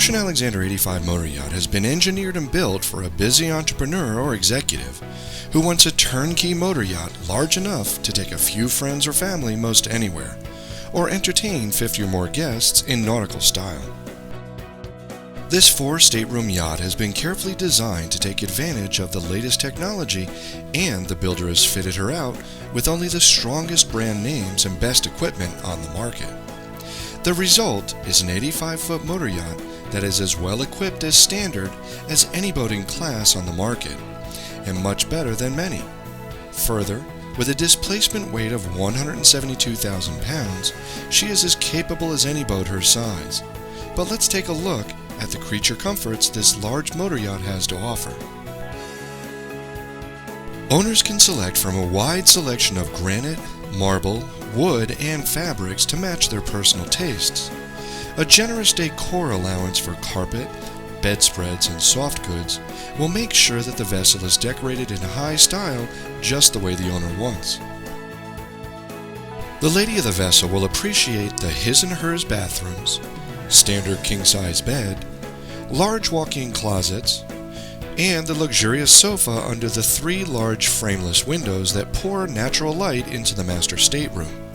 Ocean Alexander 85 motor yacht has been engineered and built for a busy entrepreneur or executive who wants a turnkey motor yacht large enough to take a few friends or family most anywhere, or entertain 50 or more guests in nautical style. This 4-stateroom yacht has been carefully designed to take advantage of the latest technology, and the builder has fitted her out with only the strongest brand names and best equipment on the market. The result is an 85-foot motor yacht that is as well equipped as standard as any boat in class on the market, and much better than many. Further, with a displacement weight of 172,000 pounds, she is as capable as any boat her size. But let's take a look at the creature comforts this large motor yacht has to offer. Owners can select from a wide selection of granite, marble, wood, and fabrics to match their personal tastes. A generous decor allowance for carpet, bedspreads, and soft goods will make sure that the vessel is decorated in high style just the way the owner wants. The lady of the vessel will appreciate the his and hers bathrooms, standard king-size bed, large walk-in closets, and the luxurious sofa under the 3 large frameless windows that pour natural light into the master stateroom.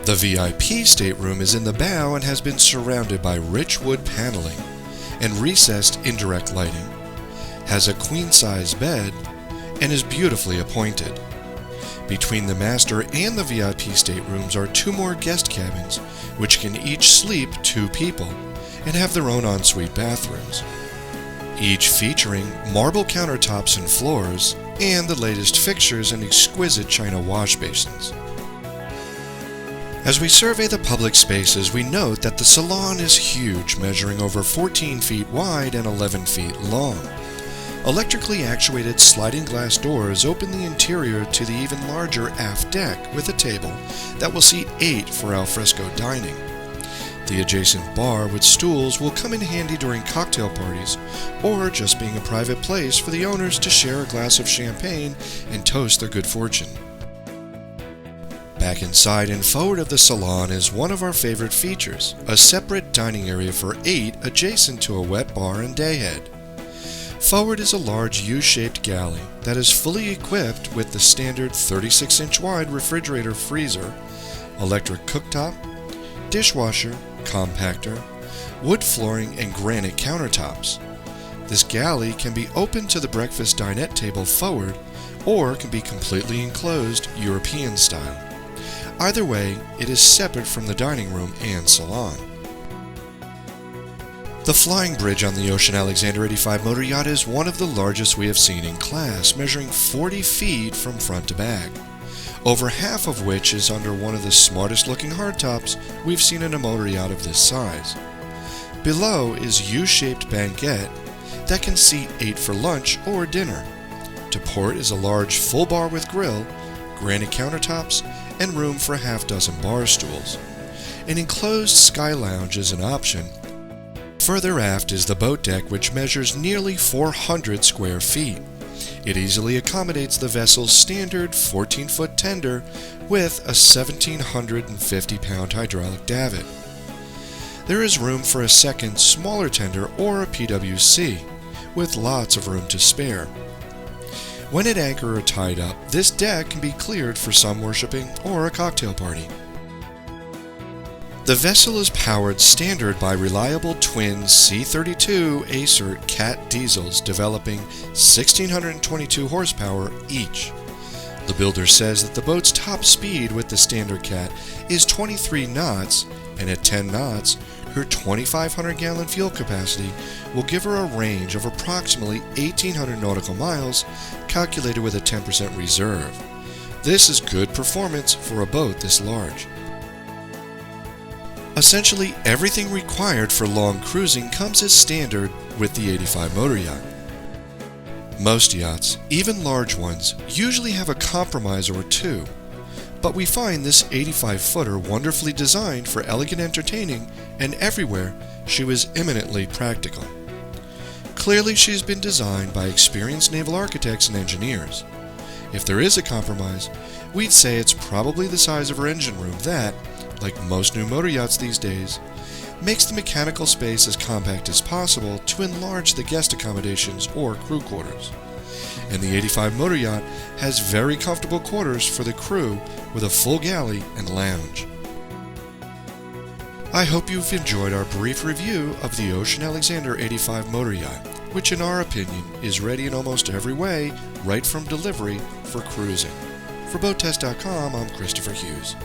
The VIP stateroom is in the bow and has been surrounded by rich wood paneling and recessed indirect lighting, has a queen-size bed, and is beautifully appointed. Between the master and the VIP staterooms are 2 more guest cabins, which can each sleep 2 people and have their own ensuite bathrooms, each featuring marble countertops and floors and the latest fixtures and exquisite china wash basins. As we survey the public spaces, we note that the salon is huge, measuring over 14 feet wide and 11 feet long. Electrically actuated sliding glass doors open the interior to the even larger aft deck with a table that will seat 8 for alfresco dining. The adjacent bar with stools will come in handy during cocktail parties or just being a private place for the owners to share a glass of champagne and toast their good fortune. Back inside and forward of the salon is one of our favorite features, a separate dining area for 8 adjacent to a wet bar and dayhead. Forward is a large U-shaped galley that is fully equipped with the standard 36-inch wide refrigerator freezer, electric cooktop, dishwasher, compactor, wood flooring, and granite countertops. This galley can be open to the breakfast dinette table forward or can be completely enclosed European style. Either way, it is separate from the dining room and salon. The flying bridge on the Ocean Alexander 85 motor yacht is one of the largest we have seen in class, measuring 40 feet from front to back, over half of which is under one of the smartest looking hardtops we've seen in a motor yacht of this size. Below is U-shaped banquette that can seat 8 for lunch or dinner. To port is a large full bar with grill, granite countertops, and room for a half-dozen bar stools. An enclosed sky lounge is an option. Further aft is the boat deck, which measures nearly 400 square feet. It easily accommodates the vessel's standard 14-foot tender with a 1,750-pound hydraulic davit. There is room for a second, smaller tender or a PWC, with lots of room to spare. When at anchor or tied up, this deck can be cleared for sun worshiping or a cocktail party. The vessel is powered standard by reliable twin C32 Acer Cat diesels developing 1,622 horsepower each. The builder says that the boat's top speed with the standard Cat is 23 knots, and at 10 knots, her 2,500-gallon fuel capacity will give her a range of approximately 1,800 nautical miles, calculated with a 10% reserve. This is good performance for a boat this large. Essentially, everything required for long cruising comes as standard with the 85 motor yacht. Most yachts, even large ones, usually have a compromise or 2, but we find this 85-footer wonderfully designed for elegant entertaining, and everywhere she was eminently practical. Clearly, she's been designed by experienced naval architects and engineers. If there is a compromise, we'd say it's probably the size of her engine room that, like most new motor yachts these days, makes the mechanical space as compact as possible to enlarge the guest accommodations or crew quarters. And the 85 Motor Yacht has very comfortable quarters for the crew with a full galley and lounge. I hope you've enjoyed our brief review of the Ocean Alexander 85 Motor Yacht, which in our opinion is ready in almost every way, right from delivery for cruising. For BoatTEST.com, I'm Christopher Hughes.